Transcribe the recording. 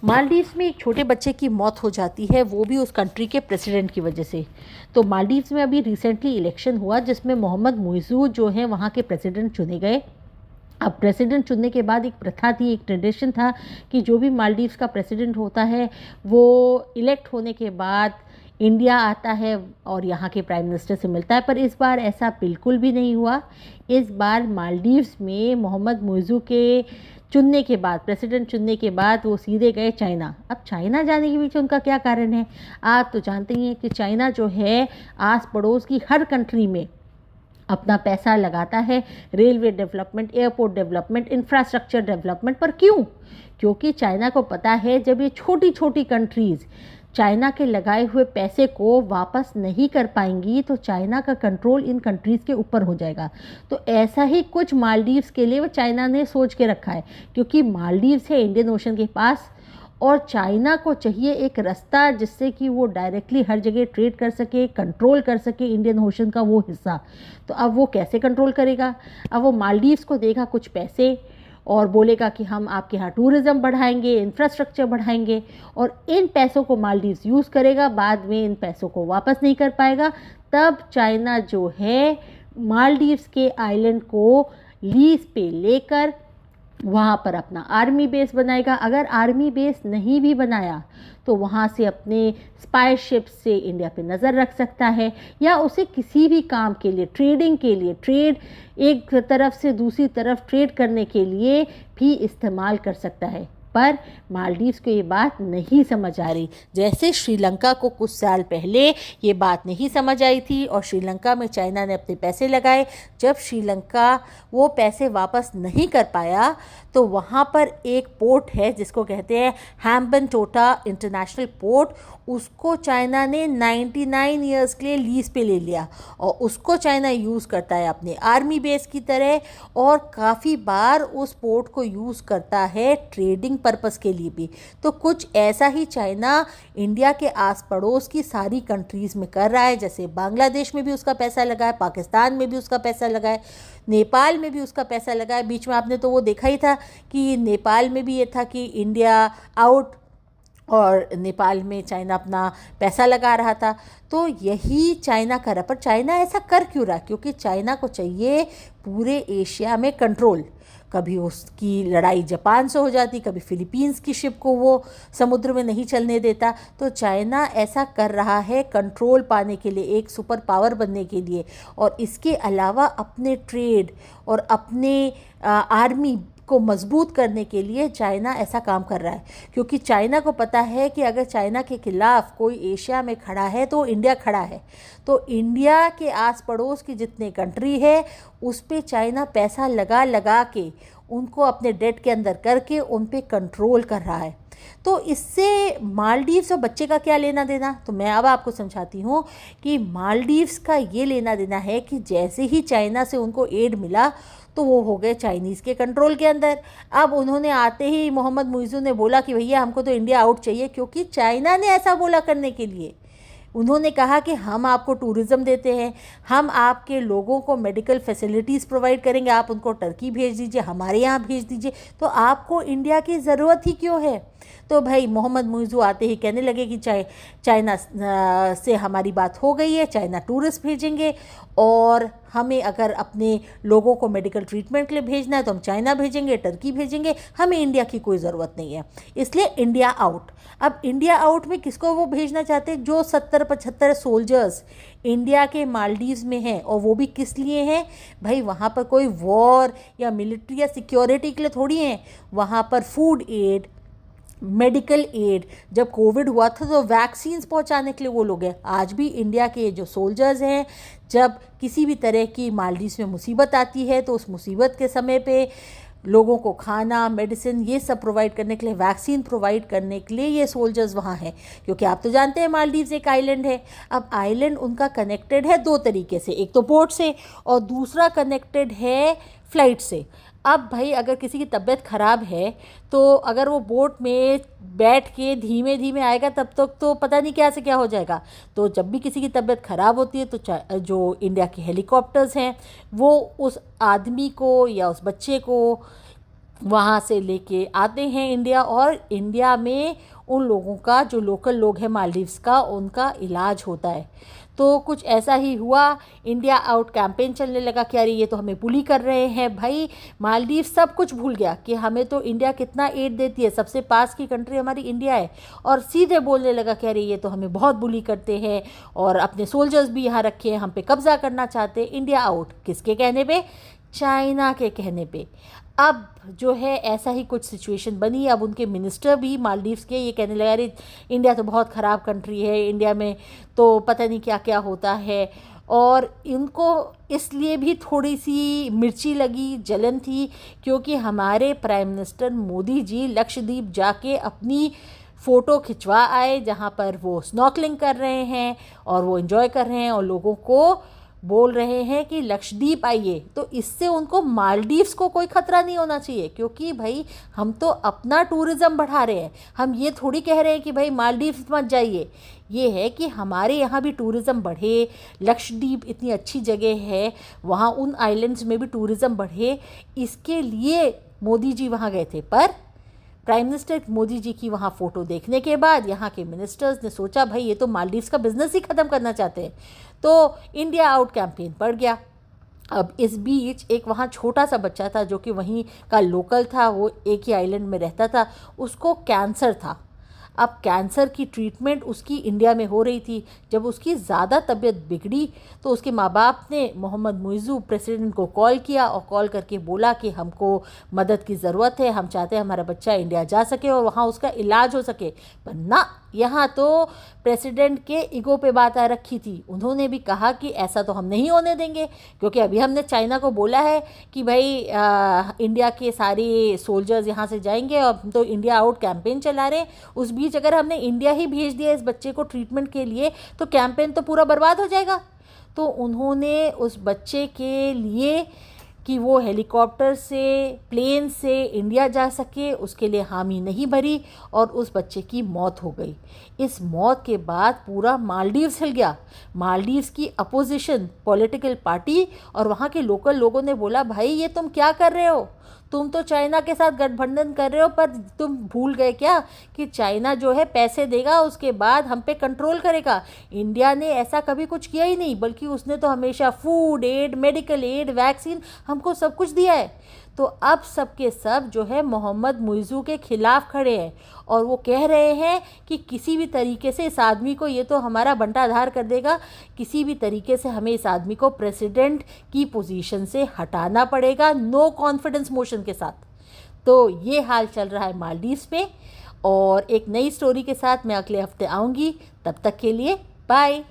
मालदीव्स में एक छोटे बच्चे की मौत हो जाती है, वो भी उस कंट्री के प्रेसिडेंट की वजह से। तो मालदीव्स में अभी रिसेंटली इलेक्शन हुआ जिसमें मोहम्मद मुइज़ू जो हैं वहाँ के प्रेसिडेंट चुने गए। अब प्रेसिडेंट चुनने के बाद एक प्रथा थी, एक ट्रेडिशन था कि जो भी मालदीव्स का प्रेसिडेंट होता है वो इलेक्ट होने के बाद इंडिया आता है और यहाँ के प्राइम मिनिस्टर से मिलता है। पर इस बार ऐसा बिल्कुल भी नहीं हुआ। इस बार मालदीव्स में मोहम्मद मुइज़ू के चुनने के बाद, प्रेसिडेंट चुनने के बाद वो सीधे गए चाइना। अब चाइना जाने के पीछे उनका क्या कारण है? आप तो जानते ही हैं कि चाइना जो है आस पड़ोस की हर कंट्री में अपना पैसा लगाता है, railway development, airport development, infrastructure development पर। क्यों? क्योंकि चाइना को पता है जब ये छोटी छोटी कंट्रीज़ चाइना के लगाए हुए पैसे को वापस नहीं कर पाएंगी तो चाइना का कंट्रोल इन कंट्रीज़ के ऊपर हो जाएगा। तो ऐसा ही कुछ मालदीव्स के लिए वो चाइना ने सोच के रखा है, क्योंकि मालदीव्स है इंडियन ओशन के पास और चाइना को चाहिए एक रास्ता जिससे कि वो डायरेक्टली हर जगह ट्रेड कर सके, कंट्रोल कर सके इंडियन ओशन का वो हिस्सा। तो अब वो कैसे कंट्रोल करेगा? अब वो मालदीव्स को देगा कुछ पैसे और बोलेगा कि हम आपके यहाँ टूरिज़्म बढ़ाएंगे, इंफ्रास्ट्रक्चर बढ़ाएंगे, और इन पैसों को मालदीव्स यूज़ करेगा, बाद में इन पैसों को वापस नहीं कर पाएगा। तब चाइना जो है मालदीव्स के आइलैंड को लीज पे लेकर वहाँ पर अपना आर्मी बेस बनाएगा। अगर आर्मी बेस नहीं भी बनाया तो वहाँ से अपने स्पाई शिप्स से इंडिया पे नज़र रख सकता है, या उसे किसी भी काम के लिए, ट्रेडिंग के लिए, ट्रेड एक तरफ से दूसरी तरफ ट्रेड करने के लिए भी इस्तेमाल कर सकता है। पर मालदीव्स को ये बात नहीं समझ आ रही। जैसे श्रीलंका को कुछ साल पहले ये बात नहीं समझ आई थी और श्रीलंका में चाइना ने अपने पैसे लगाए, जब श्रीलंका वो पैसे वापस नहीं कर पाया तो वहाँ पर एक पोर्ट है जिसको कहते हैं हैम्बनटोटा इंटरनेशनल पोर्ट, उसको चाइना ने 99 ईयर्स के लिए लीज पे ले लिया और उसको चाइना यूज़ करता है अपने आर्मी बेस की तरह, और काफ़ी बार उस पोर्ट को यूज़ करता है ट्रेडिंग पर्पस के लिए भी। तो कुछ ऐसा ही चाइना इंडिया के आस पड़ोस की सारी कंट्रीज़ में कर रहा है। जैसे बांग्लादेश में भी उसका पैसा लगा है, पाकिस्तान में भी उसका पैसा लगा है, नेपाल में भी उसका पैसा लगा है। बीच में आपने तो वो देखा ही था कि नेपाल में भी ये था कि इंडिया आउट और नेपाल में चाइना अपना पैसा लगा रहा था। तो यही चाइना कर रहा। पर चाइना ऐसा कर क्यों रहा? क्योंकि चाइना को चाहिए पूरे एशिया में कंट्रोल। कभी उसकी लड़ाई जापान से हो जाती, कभी फिलीपींस की शिप को वो समुद्र में नहीं चलने देता। तो चाइना ऐसा कर रहा है कंट्रोल पाने के लिए, एक सुपर पावर बनने के लिए, और इसके अलावा अपने ट्रेड और अपने आर्मी को मजबूत करने के लिए चाइना ऐसा काम कर रहा है। क्योंकि चाइना को पता है कि अगर चाइना के खिलाफ कोई एशिया में खड़ा है तो इंडिया खड़ा है। तो इंडिया के आस पड़ोस की जितने कंट्री है उस पे चाइना पैसा लगा लगा के उनको अपने डेट के अंदर करके उन पे कंट्रोल कर रहा है। तो इससे मालदीव्स और बच्चे का क्या लेना देना? तो मैं अब आपको समझाती हूँ कि मालदीव्स का ये लेना देना है कि जैसे ही चाइना से उनको एड मिला तो वो हो गए चाइनीज़ के कंट्रोल के अंदर। अब उन्होंने आते ही मोहम्मद मुइज़ू ने बोला कि भैया हमको तो इंडिया आउट चाहिए, क्योंकि चाइना ने ऐसा बोला करने के लिए। उन्होंने कहा कि हम आपको टूरिज़्म देते हैं, हम आपके लोगों को मेडिकल फैसिलिटीज़ प्रोवाइड करेंगे, आप उनको टर्की भेज दीजिए, हमारे यहाँ भेज दीजिए, तो आपको इंडिया की ज़रूरत ही क्यों है? तो भाई मोहम्मद मुइज़ू आते ही कहने लगे कि चाइना से हमारी बात हो गई है, चाइना टूरिस्ट भेजेंगे, और हमें अगर अपने लोगों को मेडिकल ट्रीटमेंट के लिए भेजना है तो हम चाइना भेजेंगे, टर्की भेजेंगे, हमें इंडिया की कोई ज़रूरत नहीं है, इसलिए इंडिया आउट। अब इंडिया आउट में किसको वो भेजना चाहते हैं? जो 70-75 सोल्जर्स इंडिया के मालदीव्स में हैं, और वो भी किस लिए हैं भाई? वहाँ पर कोई वॉर या मिलिट्री या सिक्योरिटी के लिए थोड़ी हैं, वहाँ पर फूड एड, मेडिकल एड, जब कोविड हुआ था तो वैक्सीन्स पहुंचाने के लिए वो लोग हैं। आज भी इंडिया के जो सोल्जर्स हैं, जब किसी भी तरह की मालदीव्स में मुसीबत आती है तो उस मुसीबत के समय पे लोगों को खाना, मेडिसिन, ये सब प्रोवाइड करने के लिए, वैक्सीन प्रोवाइड करने के लिए ये सोल्जर्स वहाँ हैं। क्योंकि आप तो जानते हैं मालदीव्स एक आइलैंड है। अब आइलैंड उनका कनेक्टेड है दो तरीके से, एक तो बोट से और दूसरा कनेक्टेड है फ्लाइट से। अब भाई अगर किसी की तबीयत ख़राब है तो अगर वो बोट में बैठ के धीमे धीमे आएगा तब तक तो पता नहीं क्या से क्या हो जाएगा। तो जब भी किसी की तबीयत ख़राब होती है तो जो इंडिया के हेलीकॉप्टर्स हैं वो उस आदमी को या उस बच्चे को वहाँ से लेके आते हैं इंडिया, और इंडिया में उन लोगों का, जो लोकल लोग हैं मालदीव्स का, उनका इलाज होता है। तो कुछ ऐसा ही हुआ, इंडिया आउट कैंपेन चलने लगा कि अरे ये तो हमें बुली कर रहे हैं। भाई मालदीव सब कुछ भूल गया कि हमें तो इंडिया कितना एड देती है, सबसे पास की कंट्री हमारी इंडिया है, और सीधे बोलने लगा कि अरे ये तो हमें बहुत बुली करते हैं और अपने सोल्जर्स भी यहाँ रखे हैं, हम पे कब्जा करना चाहते हैं। इंडिया आउट किसके कहने पे? चाइना के कहने पे। अब जो है ऐसा ही कुछ सिचुएशन बनी। अब उनके मिनिस्टर भी मालदीव्स के ये कहने लगा अरे इंडिया तो बहुत ख़राब कंट्री है, इंडिया में तो पता नहीं क्या क्या होता है। और इनको इसलिए भी थोड़ी सी मिर्ची लगी, जलन थी, क्योंकि हमारे प्राइम मिनिस्टर मोदी जी लक्षद्वीप जाके अपनी फ़ोटो खिंचवा आए, जहाँ पर वो स्नॉर्कलिंग कर रहे हैं और वो एंजॉय कर रहे हैं और लोगों को बोल रहे हैं कि लक्षद्वीप आइए। तो इससे उनको मालदीव्स को कोई ख़तरा नहीं होना चाहिए, क्योंकि भाई हम तो अपना टूरिज़्म बढ़ा रहे हैं। हम ये थोड़ी कह रहे हैं कि भाई मालदीव्स मत जाइए, ये है कि हमारे यहाँ भी टूरिज़्म बढ़े। लक्षद्वीप इतनी अच्छी जगह है, वहाँ उन आइलैंड्स में भी टूरिज़्म बढ़े, इसके लिए मोदी जी वहाँ गए थे। पर प्राइम मिनिस्टर मोदी जी की वहाँ फ़ोटो देखने के बाद यहाँ के मिनिस्टर्स ने सोचा भाई ये तो मालदीव्स का बिजनेस ही ख़त्म करना चाहते हैं, तो इंडिया आउट कैंपेन पड़ गया। अब इस बीच एक वहाँ छोटा सा बच्चा था जो कि वहीं का लोकल था, वो एक ही आइलैंड में रहता था, उसको कैंसर था। अब कैंसर की ट्रीटमेंट उसकी इंडिया में हो रही थी। जब उसकी ज़्यादा तबीयत बिगड़ी तो उसके माँ बाप ने मोहम्मद मुइज़्ज़ू प्रेसिडेंट को कॉल किया और कॉल करके बोला कि हमको मदद की ज़रूरत है, हम चाहते हैं हमारा बच्चा इंडिया जा सके और वहाँ उसका इलाज हो सके। पर ना, यहाँ तो प्रेसिडेंट के ईगो पे बात आ रखी थी। उन्होंने भी कहा कि ऐसा तो हम नहीं होने देंगे, क्योंकि अभी हमने चाइना को बोला है कि भाई इंडिया के सारे सोल्जर्स यहाँ से जाएंगे और हम तो इंडिया आउट कैंपेन चला रहे हैं। उस बीच अगर हमने इंडिया ही भेज दिया इस बच्चे को ट्रीटमेंट के लिए तो कैंपेन तो पूरा बर्बाद हो जाएगा। तो उन्होंने उस बच्चे के लिए कि वो हेलीकॉप्टर से, प्लेन से इंडिया जा सके, उसके लिए हामी नहीं भरी और उस बच्चे की मौत हो गई। इस मौत के बाद पूरा मालदीव्स हिल गया। मालदीव्स की अपोजिशन पॉलिटिकल पार्टी और वहाँ के लोकल लोगों ने बोला भाई ये तुम क्या कर रहे हो, तुम तो चाइना के साथ गठबंधन कर रहे हो, पर तुम भूल गए क्या कि चाइना जो है पैसे देगा, उसके बाद हम पे कंट्रोल करेगा। इंडिया ने ऐसा कभी कुछ किया ही नहीं, बल्कि उसने तो हमेशा food aid, medical aid, vaccine, हमको सब कुछ दिया है। तो अब सब के सब जो है मोहम्मद मुइज़्ज़ू के खिलाफ खड़े हैं और वो कह रहे हैं कि किसी भी तरीके से इस आदमी को, ये तो हमारा बंटाधार कर देगा, किसी भी तरीके से हमें इस आदमी को प्रेसिडेंट की पोजीशन से हटाना पड़ेगा, नो कॉन्फिडेंस मोशन के साथ। तो ये हाल चल रहा है मालदीव्स में, और एक नई स्टोरी के साथ मैं अगले हफ्ते आऊँगी। तब तक के लिए बाय।